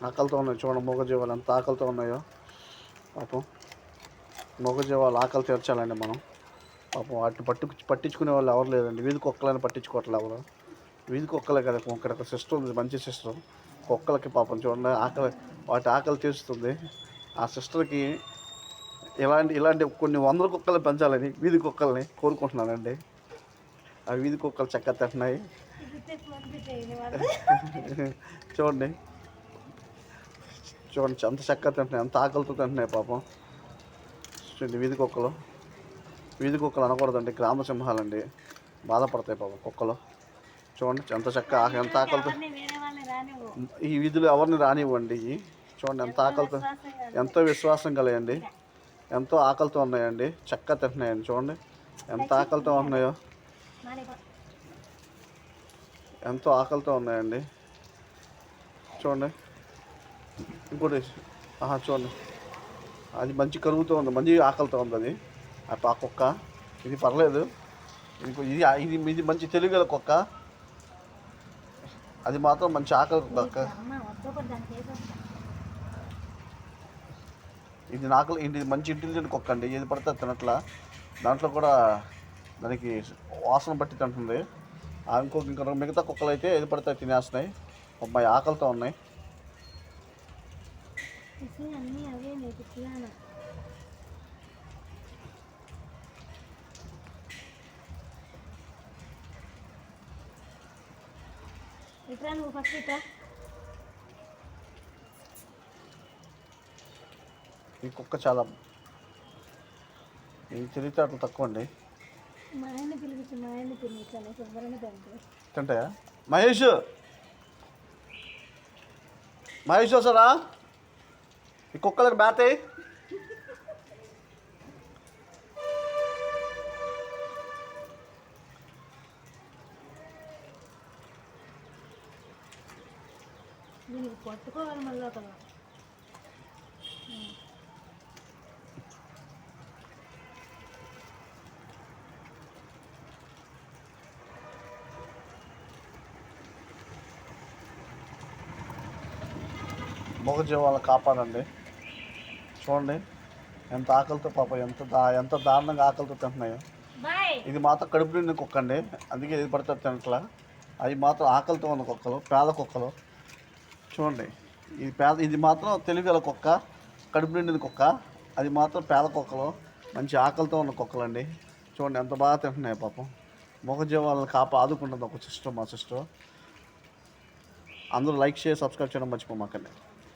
ఆకలితో ఉన్నాయి. చూడండి మూగజీవాలు ఎంత ఆకలితో ఉన్నాయో పాపం. మూగజీవాలు ఆకలి తీర్చాలండి మనం. పాపం వాటిని పట్టించుకునే వాళ్ళు ఎవరు లేదండి. వీధి కుక్కలని పట్టించుకోవట్లేదు ఎవరు. వీధి కుక్కలే కదా, ఇక్కడ ఒక సిస్టర్ ఉంది, మంచి సిస్టర్. కుక్కలకి పాపం చూడండి వాటి ఆకలి తీరుస్తుంది. ఆ సిస్టర్కి ఇలాంటి కొన్ని వందల కుక్కలు పెంచాలని వీధి కుక్కల్ని కోరుకుంటున్నానండి. ఆ వీధి కుక్కలు చక్కగా తింటున్నాయి. చూడండి ఎంత చక్కగా తింటున్నాయి, ఎంత ఆకలితో తింటున్నాయి పాపం. చూడండి వీధి కుక్కలు అనకూడదండి, గ్రామ సింహాలండి, బాధపడతాయి పాపం కుక్కలు. చూడండి ఎంత ఆకలితో. ఈ వీధిలో ఎవరిని రానివ్వండి. చూడండి ఎంత ఆకలితో, ఎంతో విశ్వాసం కలిగండి, ఎంతో ఆకలితో ఉన్నాయండి, చక్కగా తింటున్నాయండి. చూడండి ఎంత ఆకలితో ఉన్నాయో, ఎంతో ఆకలితో ఉన్నాయండి. చూడండి ఇంకోటి చూడండి, అది మంచి కరుగుతూ ఉంది, మంచి ఆకలితో ఉంది అది. ఆ కుక్క ఇది పర్లేదు, ఇది మంచి తెలివిగల కుక్క. అది మాత్రం మంచి ఆకలి కుక్క. ఇది మంచి ఇంటెలిజెంట్ కుక్క అండి. ఏది పడితే తినట్లా. దాంట్లో కూడా దానికి వాసన బట్టి తింటుంది. ఇంకా మిగతా కుక్కలు అయితే ఏది పడితే తినేస్తున్నాయి. అబ్బాయి ఆకలితో ఉన్నాయి. ఈ కుక్క చాలా తెలివితేటలు తక్కువ అండి. తింటాయా మహేష్ వస్తారా? ఈ కుక్కలకు బాతే. దీనికి పట్టుకోవాలి మళ్ళీ ఒకళ్ళు. మూగజీవాలను కాపాడండి. చూడండి ఎంత ఆకలితో పాపం, ఎంత దారుణంగా ఆకలితో తింటున్నాయో. ఇది మాత్రం కడుపు నిండిన కుక్క అండి, అందుకే ఇది పడితే తినట్లా. అవి మాత్రం ఆకలితో ఉన్న కుక్కలు, పేద కుక్కలు. చూడండి ఇది మాత్రం తెలివిగల కుక్క, కడుపు నిండిన కుక్క. అది మాత్రం పేద కుక్కలు, మంచి ఆకలితో ఉన్న కుక్కలండి. చూడండి ఎంత బాగా తింటున్నాయి పాపం. మూగజీవాలను ఆదుకుంటుంది ఒక సిస్టర్, మా సిస్టర్. అందరూ లైక్ షేర్ సబ్స్క్రైబ్ చేయడం మర్చిపోమాకండి.